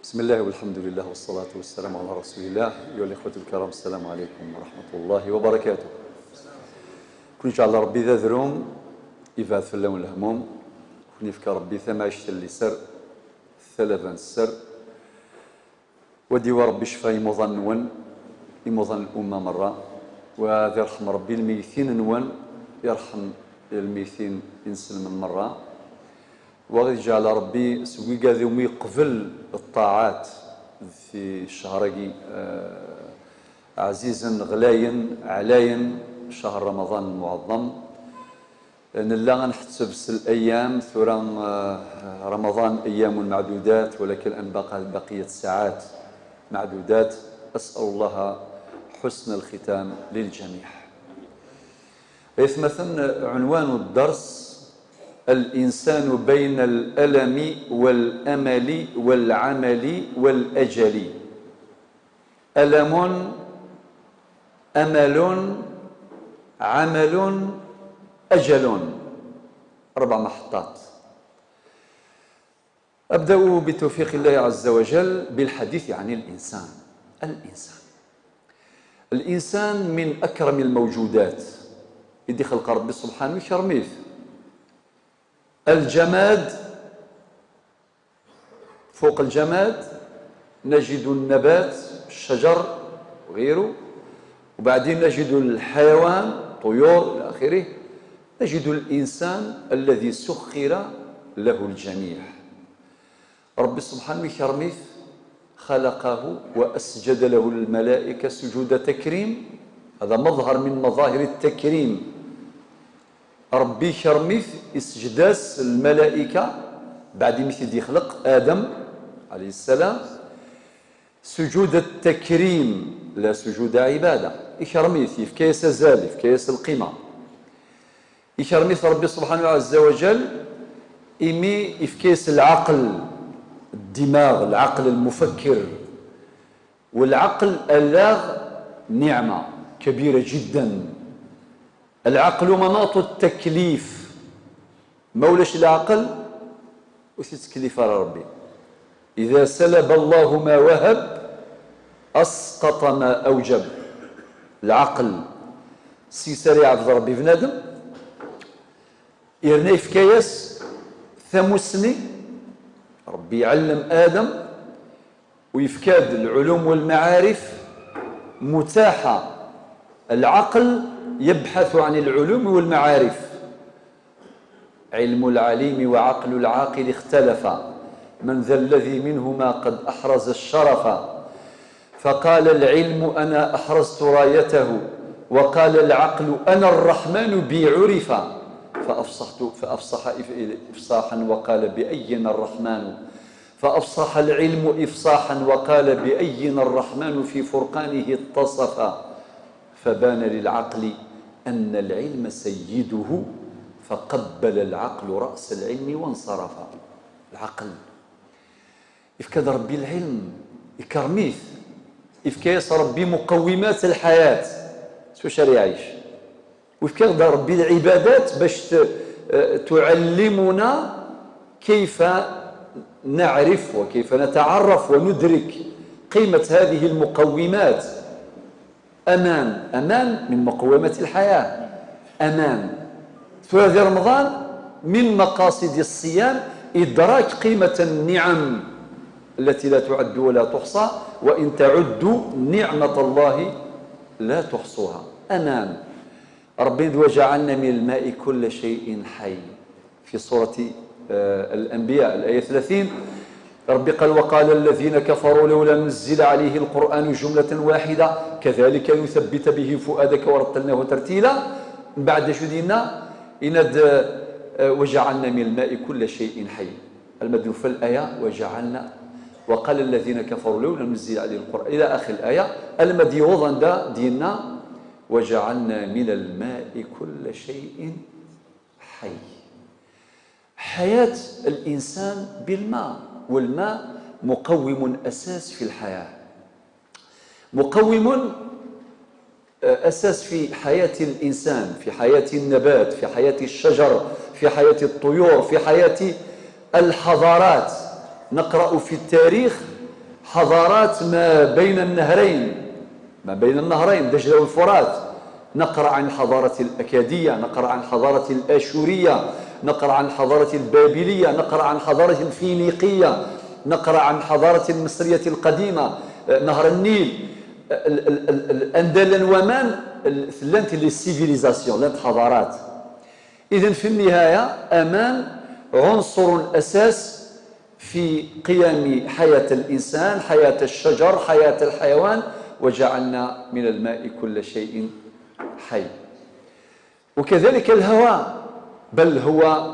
بسم الله والحمد لله والصلاة والسلام على رسول الله. أيها الإخوة الكرام، السلام عليكم ورحمة الله وبركاته. كون جعل ربي ذا ذروم يفاد في اللون الهموم، كون يفكر ربي ثم عشت اللي سر ثلاثا السر ودي وربي شفا يموضن نون يموضن الأمة مرة، وذا يرحم ربي الميتين نون يرحم الميتين إنسان من مرة، وغادي جعل ربي سوي قاذي ومي قبل الطاعات في شهركي عزيزا غلاين علاين شهر رمضان المعظم. نلا غنحتسب الأيام ثورا رمضان أيام معدودات، ولكن أن بقية الساعات معدودات. أسأل الله حسن الختام للجميع. مثلا عنوان الدرس: الإنسان بين الألم والأمل والعمل والأجل. ألم، أمل، عمل، أجل، 4 محطات. أبدأ بتوفيق الله عز وجل بالحديث عن الإنسان. الإنسان من أكرم الموجودات يدي خلق ربي سبحانه ويكرميه. الجماد، فوق الجماد نجد النبات، الشجر وغيره، وبعدين نجد الحيوان، طيور إلى آخره. نجد الإنسان الذي سخر له الجميع. رب سبحانه وتعالى خلقه وأسجد له الملائكة سجود تكريم، هذا مظهر من مظاهر التكريم. ربي كرميث إسجداس الملائكة بعد مثل يخلق آدم عليه السلام سجود التكريم لا سجود عبادة. يكرميث يفكيس زال يفكيس القيمة. يكرميث ربي سبحانه عز وجل إمي يفكيس العقل، الدماغ، العقل المفكر. والعقل اللاغ نعمة كبيرة جدا. العقل مناط التكليف، مولاش العقل وتتكليف على ربي. إذا سلب الله ما وهب أسقط ما أوجب. العقل سي سريع عبد ربي بنادم يرني في كياس ثمسني ربي يعلم آدم ويفكاد العلوم والمعارف متاحة. العقل يبحث عن العلوم والمعارف. علم العليم وعقل العاقل اختلفا، من ذا الذي منهما قد أحرز الشرف. فقال العلم أنا أحرزت رايته، وقال العقل أنا الرحمن بي عرف. فأفصح إفصاحا وقال بأينا الرحمن. فأفصح العلم إفصاحا وقال بأينا الرحمن في فرقانه اتصف. فبان للعقل أن العلم سيده، فقبل العقل رأس العلم وانصرف. العقل إفكاد ربي العلم يكرميث، إفكاس ربي مقومات الحياة سوش يعيش، وإفكاد ربي العبادات باش تعلمنا كيف نعرف وكيف نتعرف وندرك قيمة هذه المقومات. أمان من مقومات الحياة. أمان في هذا رمضان من مقاصد الصيام إدراك قيمة النعم التي لا تعد ولا تحصى، وإن تعدوا نعمة الله لا تحصوها. أمان. ربي وجعلنا من الماء كل شيء حي في سورة الأنبياء الآية 30. ربي قال وقال الذين كفروا لولا نزل عليه القرآن جملة واحدة كذلك يثبت به فؤادك ورتلناه ترتيلا. بعد شو دينا إند وجعلنا من الماء كل شيء حي. المدلول في الآية وجعلنا، وقال الذين كفروا لولا نزل عليه القرآن إلى آخر الآية. المدي وضن دا دينا وجعلنا من الماء كل شيء حي. حياة الإنسان بالماء، والماء مقوم أساس في الحياة، مقوم أساس في حياة الإنسان، في حياة النبات، في حياة الشجر، في حياة الطيور، في حياة الحضارات. نقرأ في التاريخ حضارات ما بين النهرين، دجلة والفرات. نقرأ عن الحضارة الأكادية، نقرأ عن الحضارة الآشورية، نقرأ عن الحضارة البابلية، نقرأ عن الحضارة الفينيقية، نقرأ عن الحضارة المصرية القديمة، نهر النيل، الأندلن ومان لانت لي سيفيليزاسيون، لانت حضارات. إذن في النهاية أمان عنصر أساس في قيام حياة الإنسان، حياة الشجر، حياة الحيوان. وجعلنا من الماء كل شيء حي. وكذلك الهواء، بل هو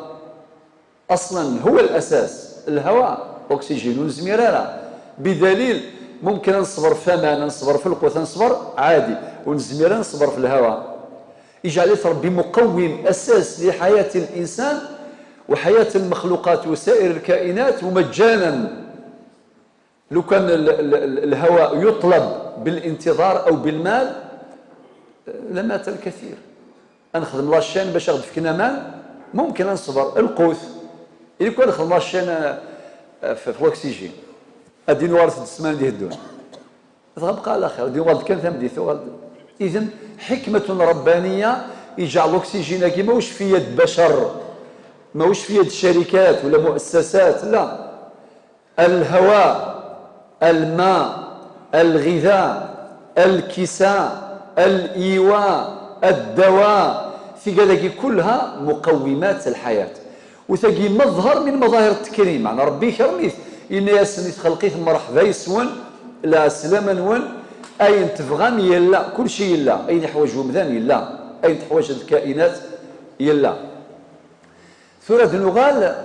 أصلا هو الأساس. الهواء أكسجين ونزميرارة، بدليل ممكن نصبر فما نصبر في القوت نصبر عادي، ونزميرا نصبر في الهواء. يجعل ربي مقوم أساس لحياة الإنسان وحياة المخلوقات وسائر الكائنات ومجانا. لو كان الهواء يطلب بالانتظار أو بالمال لمات الكثير. نخدم لاشين باش ناخذ فينا مال، ممكن نصبر القوت. إذا كان نخدم لاشين في الأكسجين أدي نوارث السمان دي هدون تبقى على خير، دي وارد كان ثم ديثو. إذن حكمة ربانية يجعل الأكسجين كي ماهوش في يد بشر، ماهوش في يد شركات ولا مؤسسات، لا. الهواء، الماء، الغذاء، الكساء، الإيواء، الدواء، ثقة كلها مقومات الحياة. وثقي مظهر من مظاهر التكريم. معنى ربي كرميت إن ياسني تخلقيت مرحبا يسون لا سلاما نون أين تفغم يلا كل شيء يلا، أين يحوج ومذان يلا، أين تحوج الكائنات يلا. سورة النغال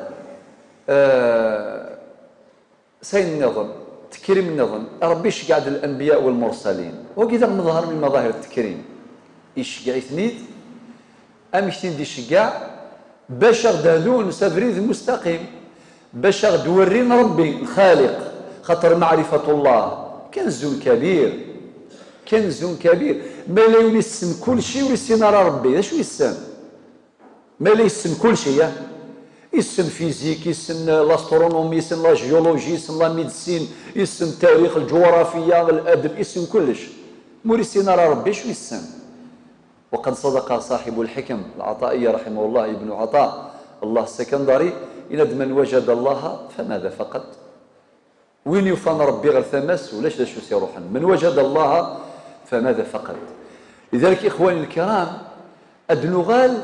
سين النظم تكريم النظم. ربي شقعد الأنبياء والمرسلين وكذا مظهر من مظاهر التكريم. يشقع ثنيد أم يشتين دي شقع باش غدالون سافريد المستقيم، باش غدورين ربي الخالق. خاطر معرفة الله كنز كبير، كنز كبير. ما لا يسن كل شيء ويسن راه ربي. اش يسن؟ ما لا يسن كل شيء، يسن فيزيك، يسن لاسترونومي، يسن لا جيولوجي، يسن لا ميديسين، يسن التاريخ، الجغرافيا، الادب، يسن كلش. مور يسن راه ربي اش يسن؟ وقد صدق صاحب الحكم العطائية رحمه الله ابن عطاء الله السكندري: إن من وجد الله فماذا فقد؟ وين يفان ربي غير ثماس ولاش لاش يروحن؟ من وجد الله فماذا فقد؟ لذلك إخواني الكرام أدنغال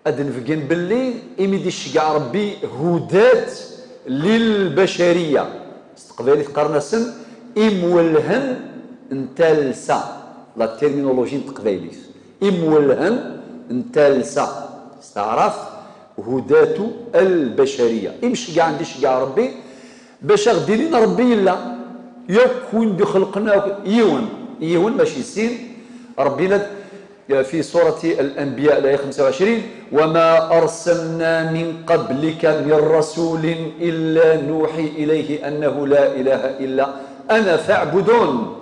أدنفقن باللي إميدي الشقع ربي هدات للبشرية استقبالي قرن سن إمولهن انتالسا لا تيرمينولوجي تقبايليت إمولهن انتالسا استعرف هدات البشرية. إمشي قاع عندي شقع ربي باش غدي لينا ربي يلا يكون دي خلقنا يون ماشي سين. ربنا في سورة الأنبياء الآية 25: وما أرسلنا من قبلك من رسول إلا نوحي إليه أنه لا إله إلا أنا فاعبدون.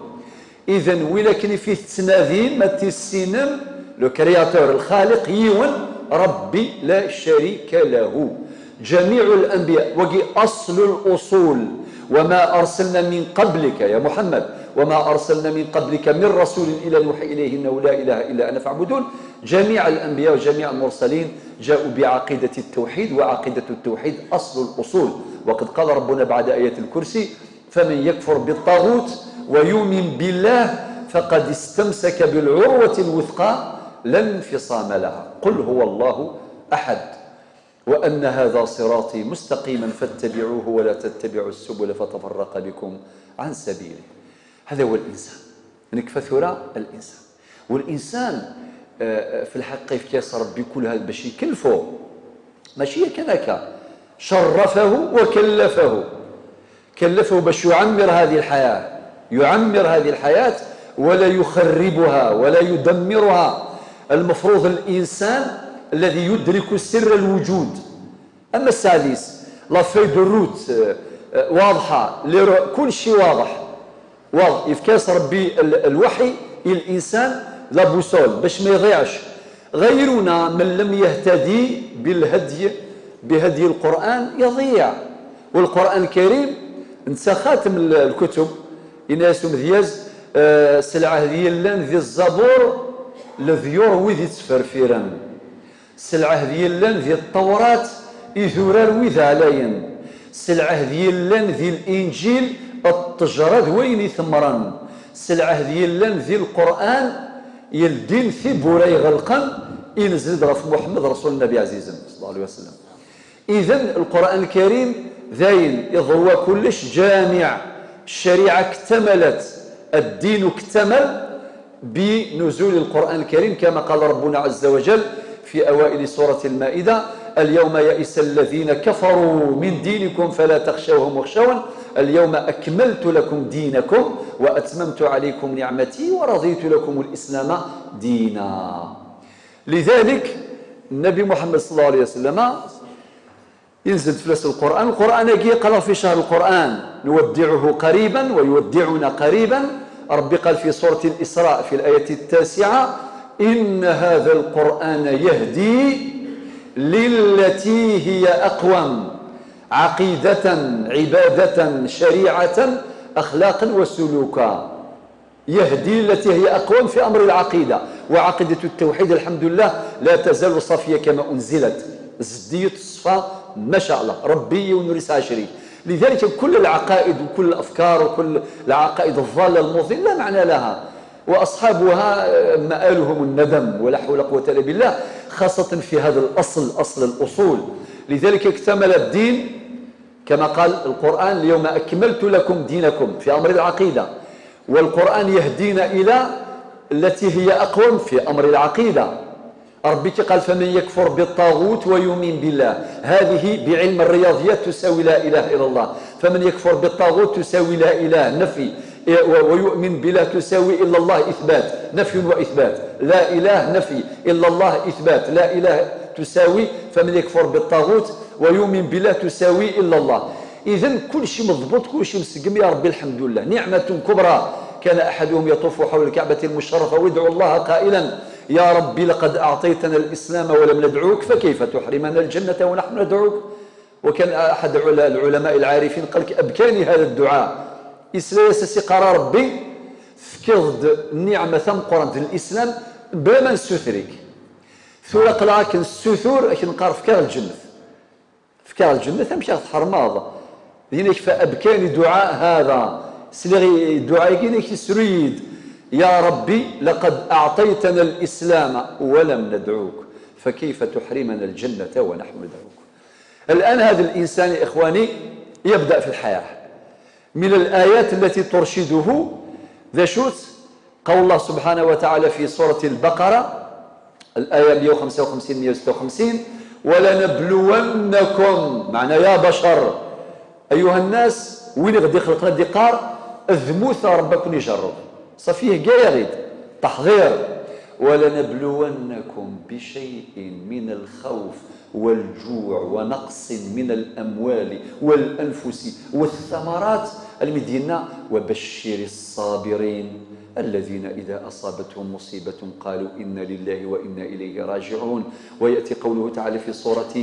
إذن ولكن في التناذين ما تسينم لو كرياتور الخالق يون ربي لا شريك له. جميع الأنبياء وقي أصل الأصول. وما أرسلنا من قبلك يا محمد، وما أرسلنا من قبلك من رسول إلى نوحي إليه أنه لا إله إلا أنا فاعبدون. جميع الأنبياء وجميع المرسلين جاءوا بعقيدة التوحيد، وعقيدة التوحيد أصل الأصول. وقد قال ربنا بعد آية الكرسي: فمن يكفر بالطاغوت ويؤمن بالله فقد استمسك بالعروة الوثقى لا انفصام لها. قل هو الله أحد وأن هذا صراطي مستقيما فاتبعوه ولا تتبعوا السبل فتفرق بكم عن سبيله. هذا هو الإنسان، نكفى ثراء الإنسان. والإنسان في الحقيقة في كاس ربي كل هذا باش يكلفه، ماشي كذاك، شرفه وكلفه. كلفه باش يعمر هذه الحياة، يعمر هذه الحياة ولا يخربها ولا يدمرها. المفروض الإنسان الذي يدرك سر الوجود. أما السادس لا في دو روت واضحة، كل شيء واضح يفكاس ربي الوحي الإنسان لا بوصول باش ما يضيعش. غيرنا من لم يهتدي بهدي القرآن يضيع. والقرآن الكريم انت خاتم الكتب إناس مذياز سلعة ديالان ذي الزبور الذي يروي ذي تفرفيرا، سلعة ديالان ذي التوراة إذورار وذا عليا، سلعة ديالان ذي الإنجيل التجرد وين ثمرا، سلعة ديالان ذي القرآن يلدين في بوراي غلقا ينزل رف محمد رسول النبي عزيز صلى الله عليه وسلم. إذن القرآن الكريم ذاين يضوى كلش جامع، الشريعة اكتملت، الدين اكتمل بنزول القرآن الكريم كما قال ربنا عز وجل في أوائل سورة المائدة: اليوم يئس الذين كفروا من دينكم فلا تخشوهم واخشون اليوم أكملت لكم دينكم وأتممت عليكم نعمتي ورضيت لكم الإسلام دينا. لذلك النبي محمد صلى الله عليه وسلم ينزل فلس القرآن يقرأ في شهر القرآن، نودعه قريبا ويودعنا قريبا. ربي قال في سورة الإسراء في الآية 9: إن هذا القرآن يهدي للتي هي أقوم عقيدة عبادة شريعة أخلاقا وسلوكا. يهدي التي هي أقوم في أمر العقيدة، وعقيدة التوحيد الحمد لله لا تزال صافية كما أنزلت، زدية الصفا ما شاء الله ربي ونورس عشري. لذلك كل العقائد وكل الأفكار وكل العقائد الضالة المضلة لا معنى لها، وأصحابها مآلهم الندم ولا حول ولا قوة إلا بالله، خاصة في هذا الأصل، أصل الأصول. لذلك اكتمل الدين كما قال القرآن: اليوم أكملت لكم دينكم في أمر العقيدة، والقرآن يهدينا إلى التي هي أقوم في أمر العقيدة. ربي قال: فمن يكفر بالطاغوت ويؤمن بالله، هذه بعلم الرياضيات تساوي لا إله إلا الله. فمن يكفر بالطاغوت تساوي لا إله نفي، ويؤمن بالله تساوي إلا الله إثبات، نفي وإثبات. لا إله نفي، إلا الله إثبات. لا إله تساوي فمن يكفر بالطاغوت ويؤمن بالله تساوي إلا الله. إذن كل شيء مضبوط، كل شيء مسقم. يا ربي الحمد لله، نعمة كبرى. كان أحدهم يطوف حول الكعبة المشرفة ويدعو الله قائلا: يا ربي لقد أعطيتنا الإسلام ولم ندعوك فكيف تحرمنا الجنة ونحن ندعوك. وكان أحد العلماء العارفين قال: أبكاني هذا الدعاء إسلاسي قرار ربي فكرد النعمة ثمقرد الإسلام بلا ما نسوثريك ثورق لكن السثور لكن نقار فكار الجنة ثمشي تحرماض لذلك فأبكاني دعاء هذا سلغي دعاء كينك سريد: يا ربي لقد أعطيتنا الإسلام ولم ندعوك فكيف تحرمنا الجنة ونحن ندعوك. الآن هذا الإنسان يا إخواني يبدأ في الحياة. من الآيات التي ترشده ذا شوت قول الله سبحانه وتعالى في سورة البقرة الآية 155 156: ولنبلونكم، معنى يا بشر أيها الناس وين غادي يخلق لنا دقار اذموث ربكم يجرب صفيه كاع يغيد تحضير. ولنبلونكم بشيء من الخوف والجوع ونقص من الأموال والأنفس والثمرات المدينة وبشر الصابرين الذين إذا أصابتهم مصيبة قالوا إنا لله وإنا إليه راجعون. ويأتي قوله تعالى في سورة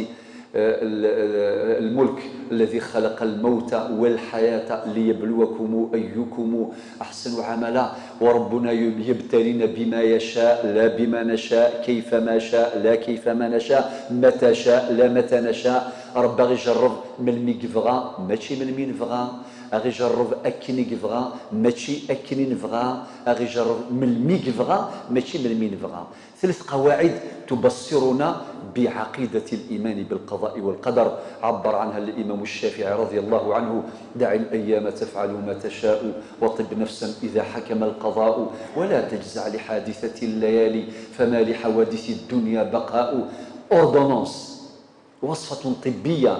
الملك: الذي خلق الموت والحياة ليبلوكم أيكم أحسن عملا. وربنا يبتلينا بما يشاء لا بما نشاء، كيفما شاء لا كيفما نشاء، متى شاء لا متى نشاء. رب غي يجرب من الميكفغا ماشي من مين فغا، أغي يجرب أكني كفغا ماشي أكني نفغا، أغي يجرب من الميكفغا ماشي من مين فغا. ثلاث قواعد تبصرنا بعقيدة الإيمان بالقضاء والقدر عبر عنها الإمام الشافعي رضي الله عنه: دع الأيام تفعل ما تشاء وطب نفسا إذا حكم القضاء، ولا تجزع لحادثة الليالي فما لحوادث الدنيا بقاء. أوردونانس وصفة طبية: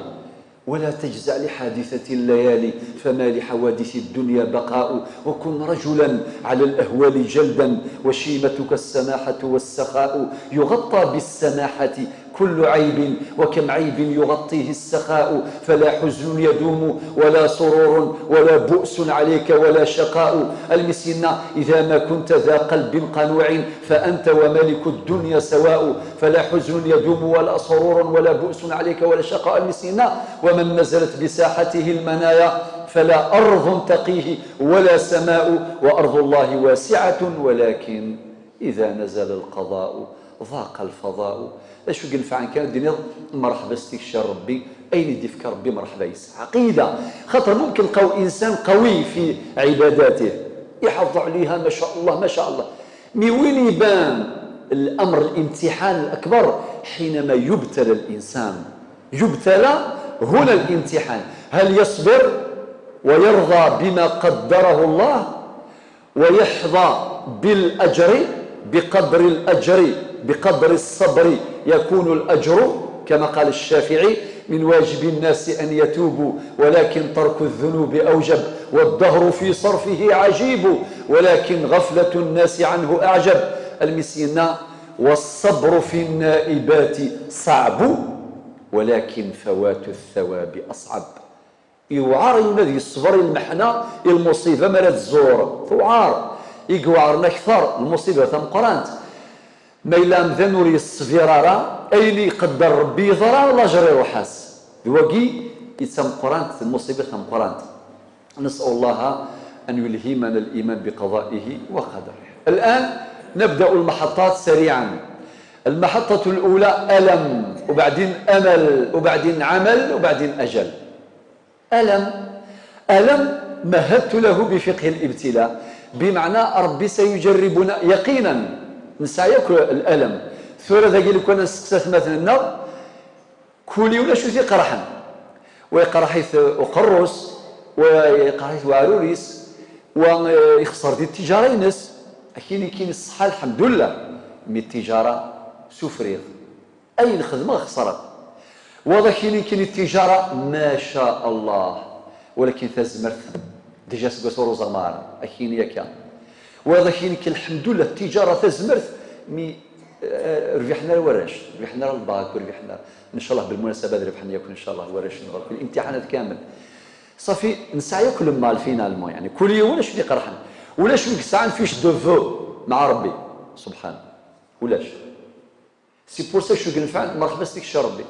ولا تجزع لحادثة الليالي فما لحوادث الدنيا بقاء. وكن رجلا على الأهوال جلدا وشيمتك السماحة والسخاء، يغطى بالسماحة كل عيب وكم عيب يغطيه السخاء، فلا حزن يدوم ولا سرور ولا بؤس عليك ولا شقاء. المسكين إذا ما كنت ذا قلب قنوع فأنت وملك الدنيا سواء، فلا حزن يدوم ولا سرور ولا بؤس عليك ولا شقاء. المسكين ومن نزلت بساحته المنايا فلا أرض تقيه ولا سماء، وأرض الله واسعة ولكن إذا نزل القضاء ضاق الفضاء. اش ينفع عن كان الدنيا مرحبا استكشار ربي اين يدي فكر ربي مرحبا يسعى عقيده. خاطر ممكن لقاو انسان قوي في عباداته يحافظ عليها ما شاء الله ما شاء الله، مي وين يبان الامر الامتحان الاكبر؟ حينما يبتلى الانسان، يبتلى هنا الامتحان، هل يصبر ويرضى بما قدره الله ويحظى بالاجر بقدر الأجر بقدر الصبر يكون الأجر، كما قال الشافعي من واجب الناس أن يتوبوا ولكن ترك الذنوب أوجب، والدهر في صرفه عجيب ولكن غفلة الناس عنه أعجب. المسكين والصبر في النائبات صعب ولكن فوات الثواب أصعب. يوعر ينادي الصبر المحنة المصيبة مالت الزور توعار يقوعرنا أكثر المصيبة ثم قرانت ما إلا مذنوري الصفيرارة أين يقدر ربي يضرى ولا جري روحاس دواقي يتسم قرانت المصيبة ثم قرانت. نسأل الله أن يلهمنا الإيمان بقضائه وقدره. الآن نبدأ المحطات سريعا. المحطة الأولى ألم، وبعدين أمل، وبعدين عمل، وبعدين أجل. ألم مهدت له بفقه الابتلاء، بمعنى ربي سيجربنا يقينا نسعيك الألم. ثورة ذا قال لك أنا سقسات مثلا كولي ولا شو ذي قرحا ويقرحيث وقروس ويقرحيث وعروريس ويخسر دي التجارة ينس كاين الصحة الحمد لله، مي التجارة سفريغ أي الخدمة خسرت. واضح كاين التجارة ما شاء الله ولكن تزمرت ديجا سكسورو زمار أكين ياكا. واضح كاين الحمد لله التجارة تزمرت مي ربحنا الورش، ربحنا الباك، وربحنا ان شاء الله بالمناسبه ربحنا يكون ان شاء الله ورش في الامتحانات كامل. صافي نسعى كل مال فينالمون يعني كل يوم ولاش في قرحنا ولاش فيك ساعه فيش دو فو مع ربي سبحانه ولاش. سي بور سا شو كنفع مرحبا ستك ربي.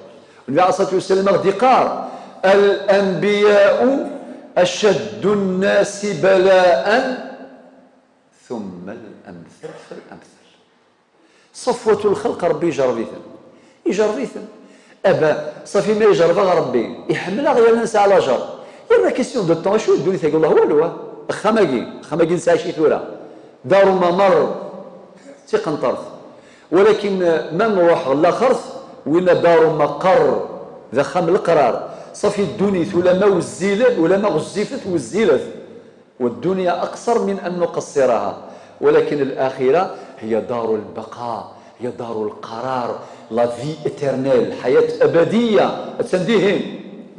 النبي عليه الصلاه والسلام غادي قال الانبياء اشد الناس بلاء ثم الامثل فالامثل. صفوة الخلق ربي يجربيثن أبا صافي ما يجربها ربي يحملها غير ننسى على جر يلا كيسيون دو طون شو الدنيا تقول الله والو خماقي نسى شي ثورة دار ممر تيقن طرف ولكن ما نروح لا خرث وين دار مقر ذا خم القرار. صافي الدنيا ولا ما وزيلت ولا ما غزفت وزيلت والدنيا أقصر من أن نقصرها، ولكن الآخرة هي دار البقاء، هي دار القرار، لا في إترنيل، حياة أبدية تنديهم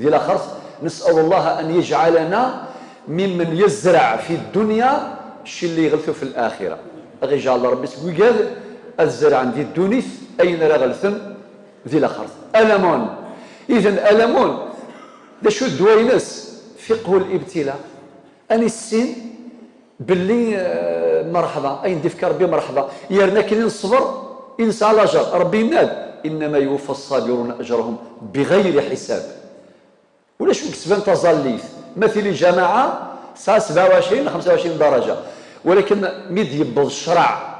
ذي الآخر. نسأل الله أن يجعلنا ممن يزرع في الدنيا الشيء اللي يغلثه في الآخرة. غير جعل الله ربي قال الزرع ذي الدنيا أين رغلثن ذي الآخر. ألمون إذن ألمون ده شو الدوينس فقه الابتلاء أني السين باللي مرحبا أين دفكر ربي مرحبا يرنا كاين الصبر إنسى على أجر ربي يناد إنما يوفى الصابرون أجرهم بغير حساب. ولاش كسبان تظليث مثل جماعة ساعة 27 25 درجة ولكن ميد يبض الشرع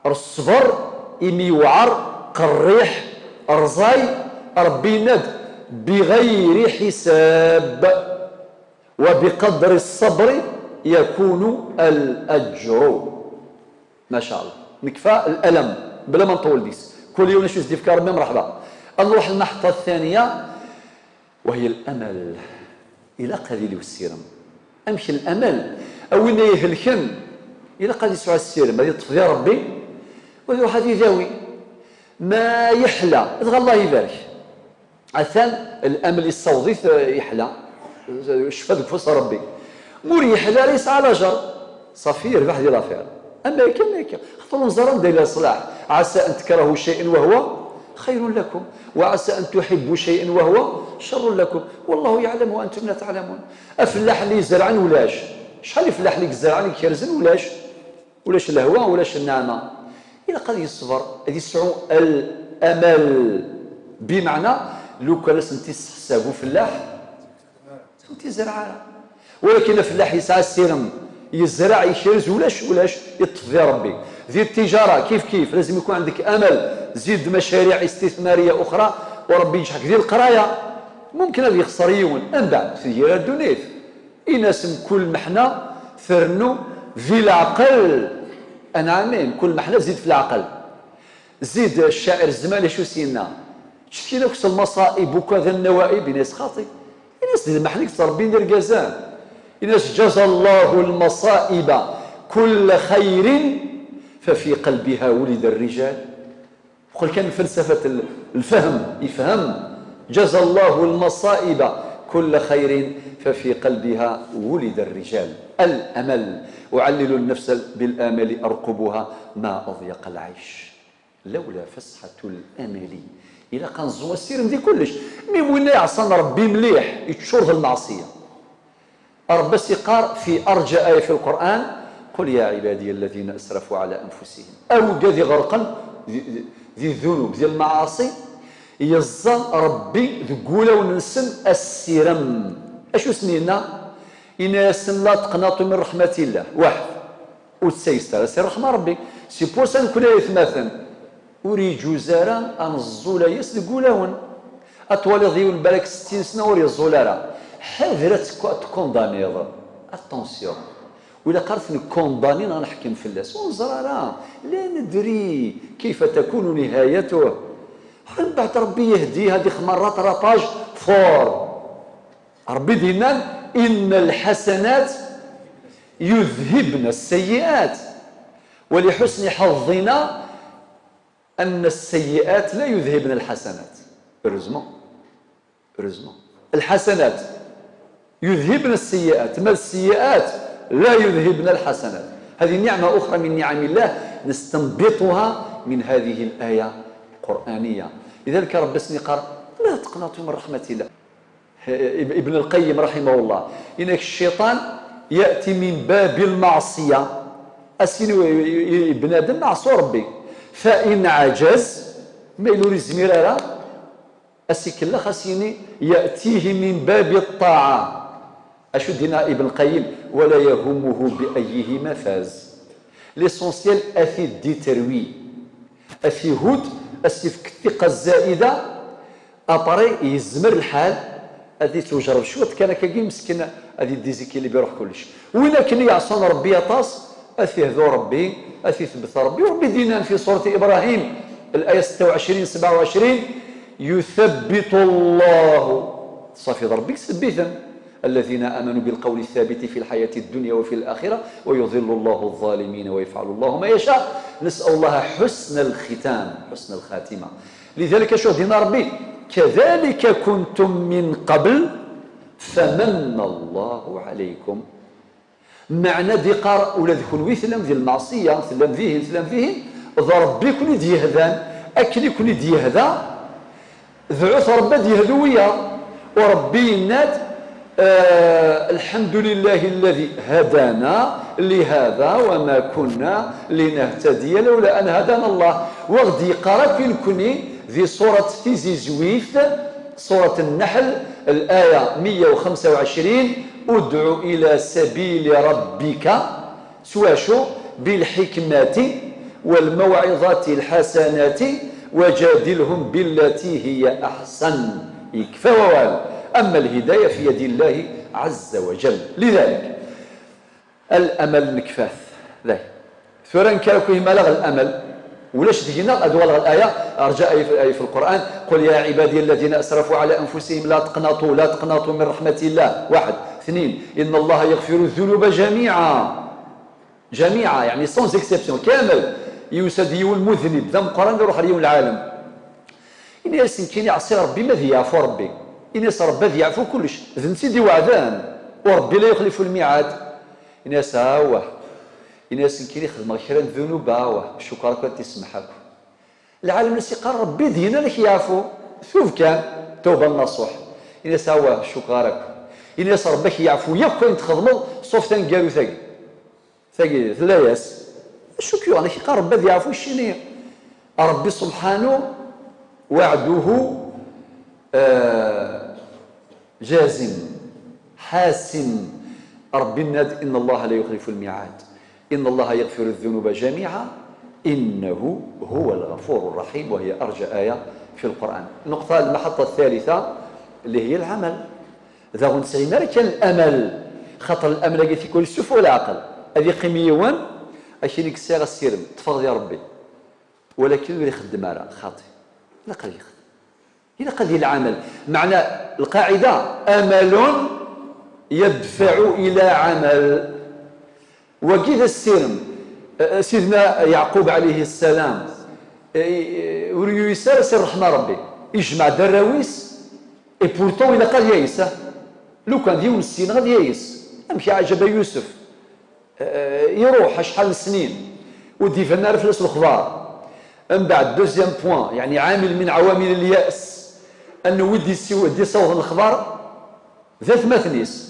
الصبر إمي وعر قريح أرزاي ربي يناد بغير حساب وبقدر الصبر يكون الأجر. ما شاء الله نكفى الألم بلا ما نطول ديس كل يوم نشوف ديفكار ربي مرحبا. نروح المحطة الثانية وهي الأمل. إلى قليل والسيرم أمشي الأمل أو إنه يهلكن إلى قليل سوى السيرم هذه تفضي ربي ويروح هذه يداوي ما يحلى إذا الله يبارك عثان الأمل الصوضي يحلى شفا فص ربي مريح لا ليس على جر صافي يربح ديال لافير. اما كان خاطر نزران داير صلاح عسى ان تكرهوا شيئا وهو خير لكم، وعسى أن تحبوا شيئا وهو شر لكم، والله يعلم وأنتم لا تعلمون. أفلاح اللي يزرعن ولاش، شحال الفلاح اللي يزرعن يكرزن ولاش الهواء ولاش النعمة. إلا قد يصبر غادي يسعو الأمل، بمعنى لو كان انت حسابو فلاح انت زرعه، ولكن الفلاح يسعى السيرم يزرع يكرز ولاش يطفي ربي. ذي التجاره كيف لازم يكون عندك امل، زيد مشاريع استثماريه اخرى وربي ينجحك. ذي القرايه ممكن هذا يخسر يوم من بعد في ديال الدنيا، الناس كل محنا ثرنو في العقل. انا عامين كل محنا زيد في العقل. زيد الشاعر الزمالي شو سينا شتي لك المصائب وكذا النوائب، ناس خاطئ، الناس اللي محلك صربين الجزاء، الناس جزى الله المصائب كل خير ففي قلبها ولد الرجال. وقل كان فلسفة الفهم يفهم جزى الله المصائب كل خير ففي قلبها ولد الرجال. الأمل، أعلل النفس بالآمل أرقبها ما أضيق العيش لولا فسحة الأمل. إلا كان زوا السير ندي كلش مي وين يعصن ربي مليح يتشرد المعصية. ربي سيقار في أرجى آية في القرآن قل يا عبادي الذين أسرفوا على أنفسهم أو قاذي غرقا ذي الذنوب ذي المعاصي يزن ربي ذقوله وننسن السيرم. أشو سنينا إنا سن لا تقنطوا من رحمة الله واحد وتسيستر سير رحمة ربي سي بورسان كنا يثمثن وري جوزارا أن الزولايس ذقولهن أطول ضيون بالك 60 سنة وري الزولارا حذرت تكوندانيض اتونسيون. وإلا قالت نكونداني غنحكم في الناس ونزرارا لا ندري كيف تكون نهايته. من بعد ربي يهدي هذه مرات راباج فور ربي دينا إن الحسنات يذهبن السيئات ولحسن حظنا أن السيئات لا يذهبن الحسنات. رزمو الحسنات يذهبن السيئات، ما السيئات لا يذهبن الحسنات. هذه نعمة أخرى من نعم الله نستنبطها من هذه الآية القرآنية. لذلك رب اسمي قال لا تقنطوا من رحمة الله. ابن القيم رحمه الله إنك الشيطان يأتي من باب المعصية أسين بنادم معصو ربي، فإن عجز ما يلوري زميرارا أسيكلا خاسيني يأتيه من باب الطاعة. أشو دينا ابن القيم ولا يهمه بأيهما فاز. ليسونسيال أثي دي تروي أثي هود أثي في الثقة الزائدة أبري يزمر الحال هذه تجرب شوط كان كاكي مسكين هذه ديزيكي اللي بيروح كلش وين كان يعصون ربي يطاس أثي هذو ربي أثي ثبت ربي. وربي دينا في سورة إبراهيم الآية 26 27 يثبت الله صافي ربك ثبتا الذين آمنوا بالقول الثابت في الحياة الدنيا وفي الآخرة ويضل الله الظالمين ويفعل الله ما يشاء. نسأل الله حسن الختام حسن الخاتمة. لذلك شو دينا ربي كذلك كنتم من قبل فمن الله عليكم. معنى دقار ولا ذكون ويثلم ذي المعصية ثلم فيه ربي كون يديهذان أكل يكون يديهذا ذعوث ربي ديهذوية وربي الناد الحمد لله الذي هدانا لهذا وما كنا لنهتدي لولا أن هدانا الله. وغدي قرأ كوني ذي سورة تيزي زويث سورة النحل الآية 125 ادع إلى سبيل ربك سواشو بالحكمة والموعظة الحسنة وجادلهم بالتي هي أحسن. يكفى ووال. أما الهداية في يد الله عز وجل. لذلك الأمل نكفاث ذاك ثوران كاكو ملغ الأمل ولاش تجينا أدوال الآية أرجاء آية في القرآن قل يا عبادي الذين أسرفوا على أنفسهم لا تقنطوا من رحمة الله. واحد اثنين إن الله يغفر الذنوب جميعا يعني سونز اكسبسيون كامل يسديو المذنب ذنب القرآن يروح اليوم العالم. الناس يمكن يعصي ربي ما يعفو ربي الناس ربي يعفو كلش ذنبتي دي وعدان وربي لا يخلف الميعاد. الناس هاوه الناس يمكن يخدم خير الذنوب هاوه الشكر كنت تسمحك العالم الناس يقال ربي دينا لك يعفو. شوف كان توبة النصوح الناس هو شكرك الناس ربك يعفو ياك تخدموا صوف تنقالوا ثقي ثلاياس شكرا انا كي ربي يعفو الشينيه ربي سبحانه وعده جازم حاسم. ربي ناد إن الله لا يخلف الميعاد إن الله يغفر الذنوب جميعا إنه هو الغفور الرحيم، وهي أرجى آية في القرآن. النقطة المحطة الثالثة اللي هي العمل. إذا غنسينا كان الأمل خاطر الأمل قلت يكون السف والعقل هذه قيميوان أشي كسير السيرم تفضل يا ربي ولكن اللي يخدم على خاطئ لا قد يخدم إلى قد العمل. معنى القاعدة أمل يدفع إلى عمل. وكذا السيرم سيدنا يعقوب عليه السلام وريو يسال سير رحمة ربي يجمع دراويس اي بورتون إلا قد يايسه لو كان ديون السين غادي يايس امشي عجب يوسف يروح شحال من سنين ودي في النار فلوس الخضار. من بعد دوزيام بوان يعني عامل من عوامل اليأس انه ودي يصوت الخضار ذات مثنيس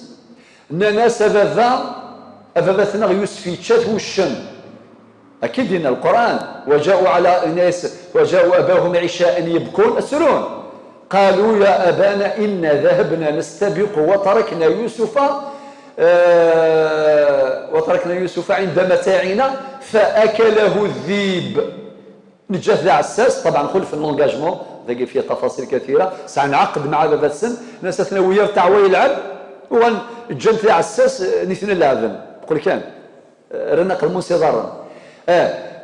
ناس أفذا يوسف يتشات والشم أكيد إن القرآن وجاءوا على الناس وجاءوا أباهم عشاء يبكون أسرون قالوا يا أبانا إنا ذهبنا نستبق وتركنا يوسف عند متاعنا فأكله الذيب. نجاة ذا عساس طبعا خلف الانجاجمون ذاك فيه تفاصيل كثيرة سنعقد مع بابا السن ناس ثانوية تاع يلعب وان الجنت ذا عساس نثني اللعبن قل كان رنق الموسى ضرا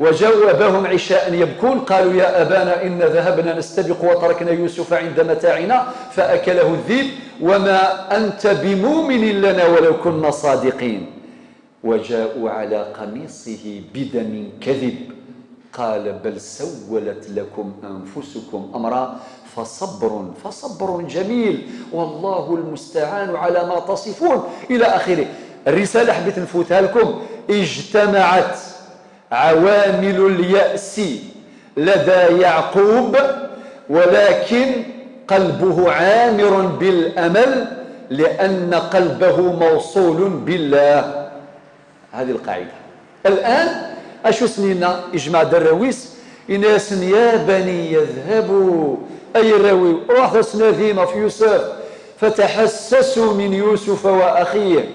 وجاءوا أباهم عشاء يبكون قالوا يا أبانا إنا ذهبنا نستبق وتركنا يوسف عند متاعنا فأكله الذيب وما أنت بمؤمن لنا ولو كنا صادقين. وجاءوا على قميصه بدم كذب قال بل سولت لكم أنفسكم أمرا فصبر جميل والله المستعان على ما تصفون إلى آخره. الرسالة حبيت نفوتها لكم. اجتمعت عوامل اليأس لدى يعقوب ولكن قلبه عامر بالأمل لأن قلبه موصول بالله. هذه القاعدة. الآن أشو سنينا إجماع دراويس إناس يا بني يذهبوا أي راوي واحد سنة في يوسف فتحسسوا من يوسف وأخيه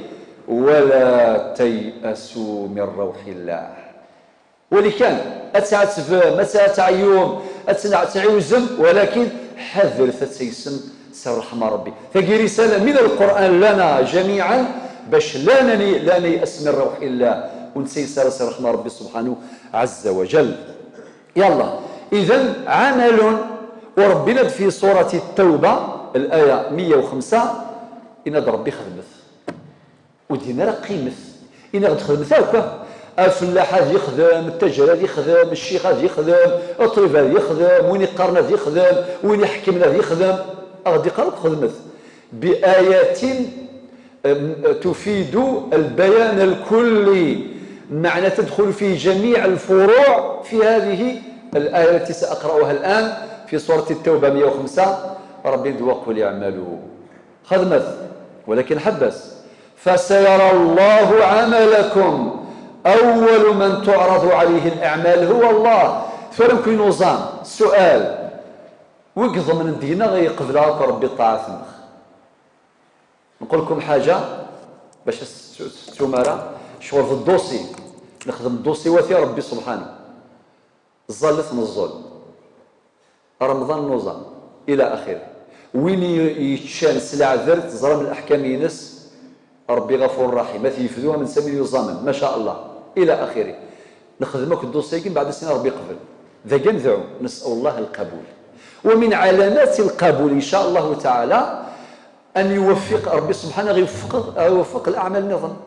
ولا تيأسوا من روح الله. ولي كان أتسعى تفهم أتسعى تعيوم أتسعى تعيوزم ولكن حذر فتيسم سر رحمة ربي. فهي رسالة من القرآن لنا جميعا باش لا نيأس من روح الله ونسيسر سر رحمة ربي سبحانه عز وجل. يلا إذن عمل وربنا في سورة التوبة الآية 105 إن ربي خدمت ودينا راه قيمت إن غد خدمت هكا الفلاح هذا يخدم التاجر هذا يخدم الشيخ هذا يخدم الطبيب هذا يخدم وين يقرن هذا يخدم وين يحكم هذا يخدم غادي يقرب خدمت بآيات تفيد البيان الكلي معنى تدخل في جميع الفروع في هذه الآية التي سأقرأها الآن في سورة التوبة 105 ربي وقل يعملوا خدمت ولكن حبس فسيرى الله عملكم أول من تعرض عليه الأعمال هو الله. فلم كي نظام سؤال وقض من دينا غيقبلها ربي الطاعة نقول لكم حاجة باش السمارة شغل في الدوسي نخدم الدوسي وثي ربي سبحانه الظلت من الظلم رمضان نظام إلى آخره وين يتشان السلع ذرت زرم الأحكام ينس ربي غفور رحيم ما يفدوها من سبيل الزمن ما شاء الله إلى آخره. نخدمك الدوسي بعد سنة ربي يقبل ذا جنذعو نسأل الله القبول. ومن علامات القبول إن شاء الله تعالى أن يوفق ربي سبحانه يوفق الأعمال النظام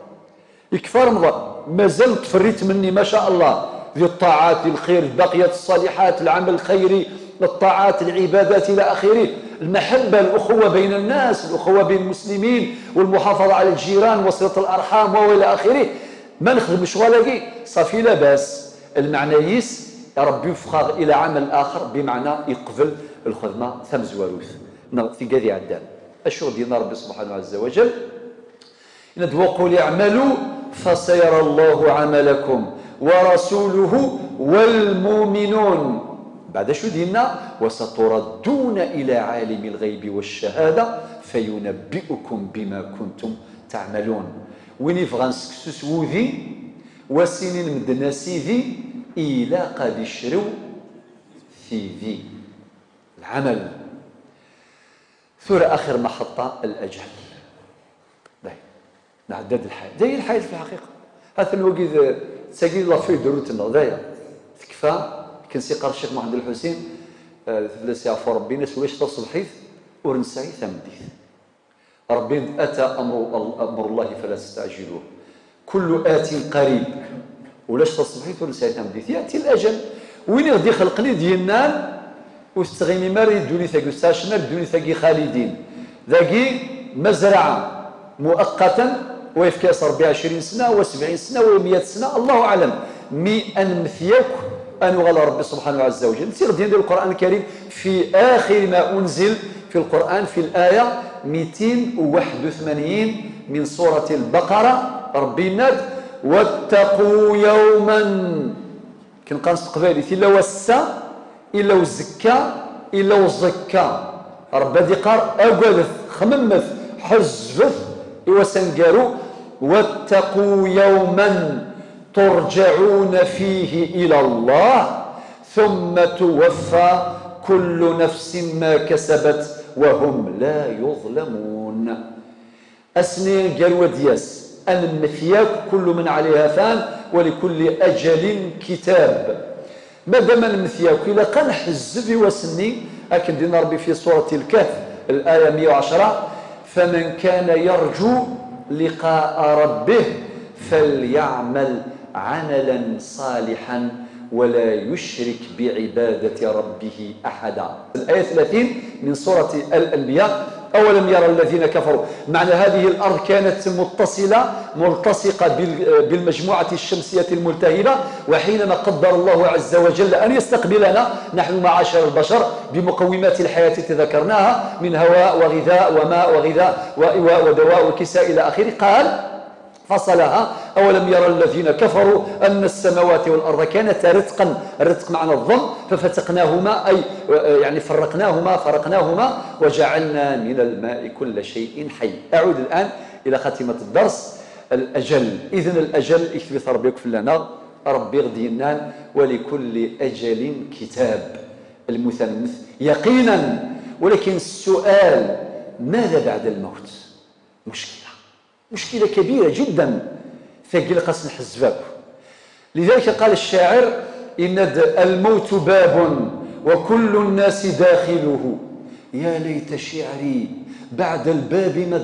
يكفى رمضان مازال تفريت مني ما شاء الله ذي الطاعات الخير البقيات الصالحات العمل الخيري الطاعات العبادات إلى آخره المحبة الأخوة بين الناس الأخوة بين المسلمين والمحافظة على الجيران وصلة الأرحام وإلى آخره ما نخدم شغلاكي صافي لا باس المعنييس يا ربي يفخر إلى عمل آخر بمعنى يقبل الخدمة ثم زواروث في قاذي عدان الشغل ديالنا ربي سبحانه عز وجل ندوقوا ليعملوا فسيرى الله عملكم ورسوله والمؤمنون بعد شو دينا وستردون إلى عالم الغيب والشهادة فينبئكم بما كنتم تعملون وين يبغى نسكسوس وذي وسنين مدنا سيدي إلى قد يشروا في ذي العمل ثم آخر محطة الأجل نعدد الحياة داير الحياة في الحقيقة هذا الوقت تساقي الله فيه دروتنا داير تكفى كنسيقر الشيخ محمد الحسين ثلاثة عفو ربي ناس واش تصبحيث ورنسعي ثمديث ربي أتى أمر الله فلا تستعجلوه كل آت قريب ولاش تصبحيث ورنسعي ثمديث يأتي الأجل وين غادي خلقني ديالنا واستغيمي ماري دوني ثاقي استاشنا دوني ثاقي خالدين ذاقي مزرعة مؤقتا ويفكاس ربي 20 سنة و70 سنة و100 سنة الله أعلم أن مثيك أن غلى ربي سبحانه عز وجل نسير ديال القرآن الكريم في آخر ما أنزل في القرآن في الآية 281 من سورة البقرة ربي ناد واتقوا يوما كنقانص قبالي إلا وسا إلا وزكا إلا وزكا ربي دي قار أقلث خممث حزفث وسنقارو واتقوا يوما ترجعون فيه إلى الله ثم توفى كل نفس ما كسبت وهم لا يظلمون أسنين قالوا دياس المثياك كل من عليها فان ولكل أجل كتاب مادام المثياك إلا كان حزب وسني أكن دينا ربي في سورة الكهف الآية 110 فمن كان يرجو لقاء ربه فليعمل عملا صالحا ولا يشرك بعبادة ربه أحدا الآية 30 من سورة الأنبياء أولم يرى الذين كفروا معنى هذه الأرض كانت متصلة ملتصقة بالمجموعة الشمسية الملتهبة وحينما قدر الله عز وجل أن يستقبلنا نحن معاشر البشر بمقومات الحياة التي ذكرناها من هواء وغذاء وماء وغذاء وإواء ودواء وكساء إلى آخره قال فصلها أولم يرى الذين كفروا أن السماوات والأرض كانتا رتقا الرتق معنى الضم ففتقناهما أي يعني فرقناهما وجعلنا من الماء كل شيء حي أعود الآن إلى خاتمة الدرس الأجل إذن الأجل يثبت ربي يكفل لنا ربي غدينا ولكل أجل كتاب المثنث يقينا ولكن السؤال ماذا بعد الموت مشكلة كبيرة جدا ثقيل قصن حزبك لذلك قال الشاعر إن الموت باب وكل الناس داخله يا ليت شعري بعد الباب ما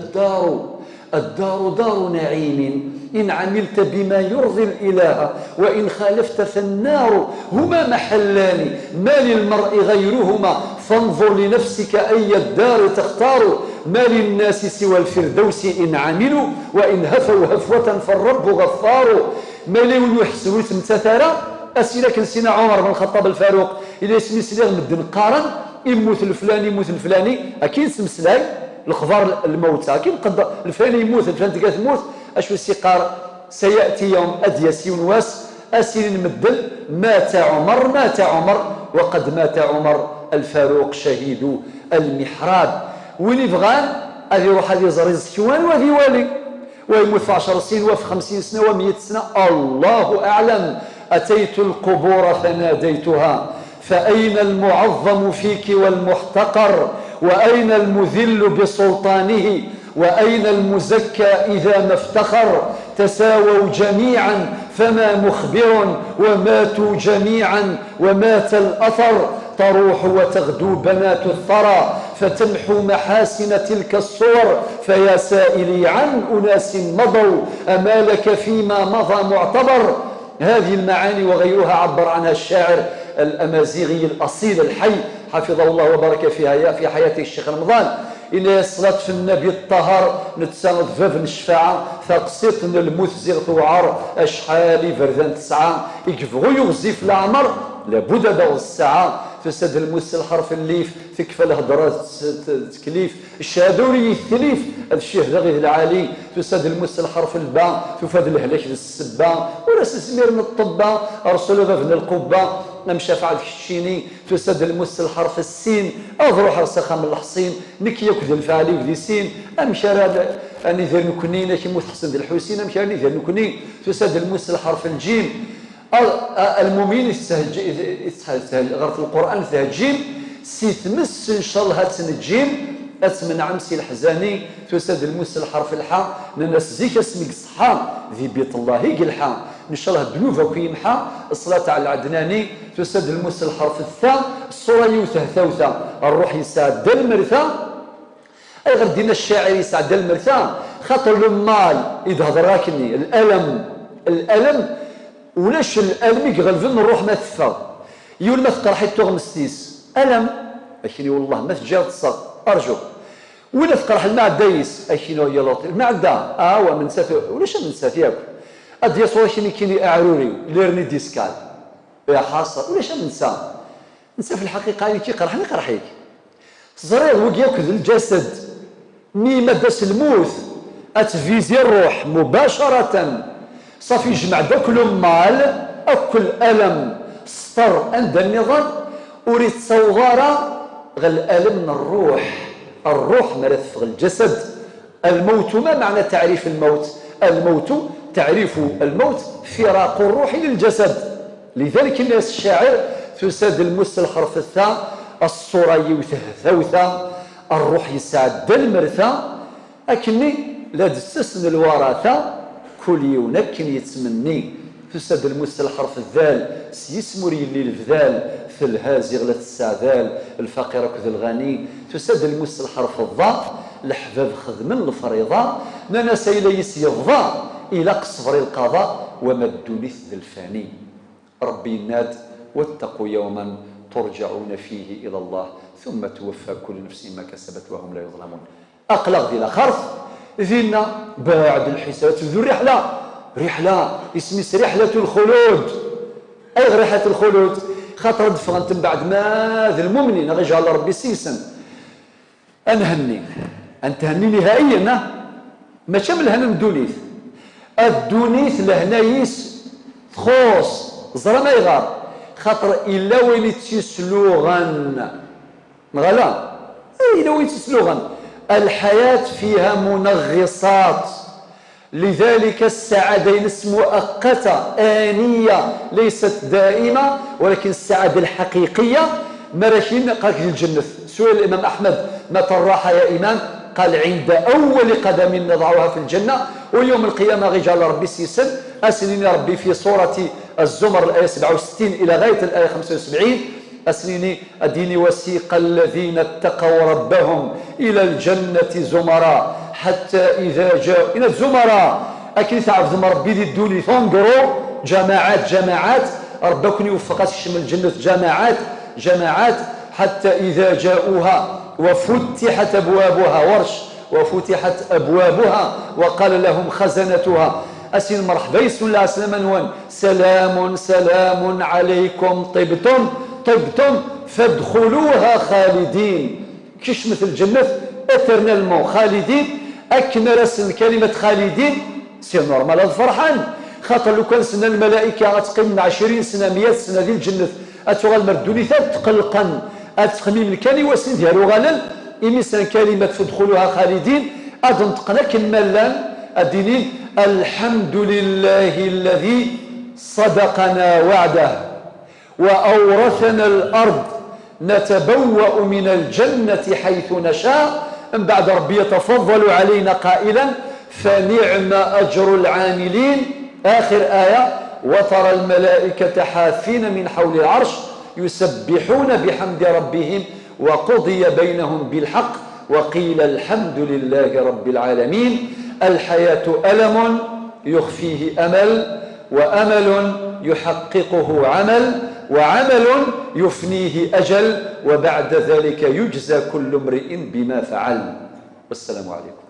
الدار دار نعيم إن عملت بما يرضي الإله وإن خالفت فالنار هما محلان ما للمرء غيرهما فانظر لنفسك أي الدار تختار ما للناس سوى الفردوس إن عملوا وإن هفوا هفوة فالرب غفار ما ليون يحسنوا تمتثرا أسئلة كنسينا عمر بن الخطاب الفاروق إلى اسمي سليغ مدن قارن يموت الفلاني أكيد سمسلاي الخبار الموتى أكيد قد الفلاني يموت الفلاني تقال تموت أشو السقار سيأتي يوم أديس يونواس أسئلة مدن مات عمر وقد مات عمر الفاروق شهيد المحراب وين يبغان هذه يروح هذه يزرز شوان وهذه والي ويموت في 10 سنين وفي 50 سنة و100 سنة الله أعلم أتيت القبور فناديتها فأين المعظم فيك والمحتقر وأين المذل بسلطانه وأين المزكى إذا ما افتخر تساووا جميعا فما مخبر وماتوا جميعا ومات الأثر تروح وتغدو بنات الثرى فتمحو محاسن تلك الصور فيا سائلي عن أناس مضوا أما لك فيما مضى معتبر هذه المعاني وغيرها عبر عنها الشاعر الأمازيغي الأصيل الحي حفظه الله وبارك فيها في حياته الشيخ رمضان إلى صلاة في النبي الطهر نتساند ففن الشفاعة ثقسيط الموت زيغ ثوعر أشحالي فردان تسعة يكفغو يغزي في العمر لابد بعض الساعة فساد المس الحرف الليف تكفى الهضرة تكليف الشهادوري الثليف هذا الشيء هذا غير العالي فساد المس الحرف الباء تفاد الهلاك السبا ولا سمير من الطبة رسول بابن القبة مشى فعل الشيني فساد المس الحرف السين اضرو حرسخه من الحصين نك ياكل الفعلي ودي سين امشى اني ذا نكنين كيموت حسن الحسين امشى اني ذا نكنين فساد المس الحرف الجيم المؤمن يستهج غرف القران ذا جيم سيتمس ان شاء الله تنجيم اسمن عمسي الحزاني فساد المس الحرف الحاء ناس زيك اسمك صحا ذي بيت الله يقلحا ان شاء الله الذنوب كيمحى الصلاه على العدناني فساد المس الحرف الثاء الصوره يوثه ثوثه الروح يسعد المرثى اي غير دينا الشاعر يسعد المرثى خاطر المال اذا هضراكني الالم ولاش الالم يغلفن الروح ما تفا يقول ما تقرا حيت تغمستيس الم اكيني والله ما تجاوز الصغر ارجوك ولا تقرح المعده يس اكينو يا لطيف المعده ومن سافي ولاش من سافي ياكل ادي صواشني كيني اعروري ليرني ديسكال يا حاصه ولاش نسى في الحقيقه اللي كيقرحني قرحيك صغير هو ياكل الجسد ميما داس الموت اتفيزي الروح مباشره صافي يجمع داك المال اكل الم سطر عند النظام اريد صوغاره غير الالم من الروح مرث الجسد الموت ما معنى تعريف الموت الموت تعريف الموت فراق الروح للجسد لذلك الناس الشاعر فساد المس الحرف الثاء الصورة يوثه ثوثة الروح يسعد المرثى أكني لا تستسن الوراثة كل يونك يتمني فساد المس الحرف الذال سيسمري اللي الفذال في الهازغ لا السعذال الفقير كذ الغني فساد المس الحرف الضاء الحباب خدم الفريضة نانا سيلي يسيضا إلى قصفر القضاء وما الدنيث ذي الفاني ربي الناد واتقوا يوما ترجعون فيه إلى الله ثم توفى كل نفس ما كسبت وهم لا يظلمون أقلق ذي خرف ذينا بعد الحسابات ذو رحلة اسمي رحلة الخلود أي رحلة الخلود خاطر دفغنت من بعد ما ذي المؤمنين غيجعل ربي سيسن أنهني أن تهني نهائيا ما شامل هنا الدونيث لهنايس خوص زرا ما يغار خاطر إلا وين تسلوغن غلا إلا وين تسلوغن الحياة فيها منغصات لذلك السعادة مؤقتة آنية ليست دائمة ولكن السعادة الحقيقية مراكين قال الجنة سؤال الإمام أحمد متى الراحة يا إمام قال عند أول قدم نضعها في الجنة ويوم القيامة غيجعل ربي سيسن أسنيني ربي في سورة الزمر الآية 67 إلى غاية الآية 75 أسنيني أديني وسيق الذين اتقوا ربهم إلى الجنة زمرا حتى إذا جاءوا إلى الزمراء أكيد تعرف زمر ربي دي الدوني ثنقروا جماعات ربكم يوفقات الشمل الجنة جماعات حتى إذا جاءوها وفتحت أبوابها وقال لهم خزنتها أسين مرحبا بسم الله سلام سلام عليكم طبتم فادخلوها خالدين كيش مثل الجنة اترنالمون خالدين أكن رسل كلمة خالدين سي نورمال الفرحان خاطر لو كان سنة الملائكة غتقيم 20 سنة 100 سنة ديال الجنة أتغال مردوني تقلقا أتخميم الكاني واسن ديالو غالل إميسان كلمة فادخلوها خالدين أدنطقنا كمالان أدينين الحمد لله الذي صدقنا وعده وأورثنا الأرض نتبوأ من الجنة حيث نشاء من بعد ربي يتفضل علينا قائلا فنعم أجر العاملين آخر آية وترى الملائكة حافين من حول العرش يسبحون بحمد ربهم وقضي بينهم بالحق وقيل الحمد لله رب العالمين الحياة ألم يخفيه أمل وأمل يحققه عمل وعمل يفنيه أجل وبعد ذلك يجزى كل امرئ بما فعل والسلام عليكم.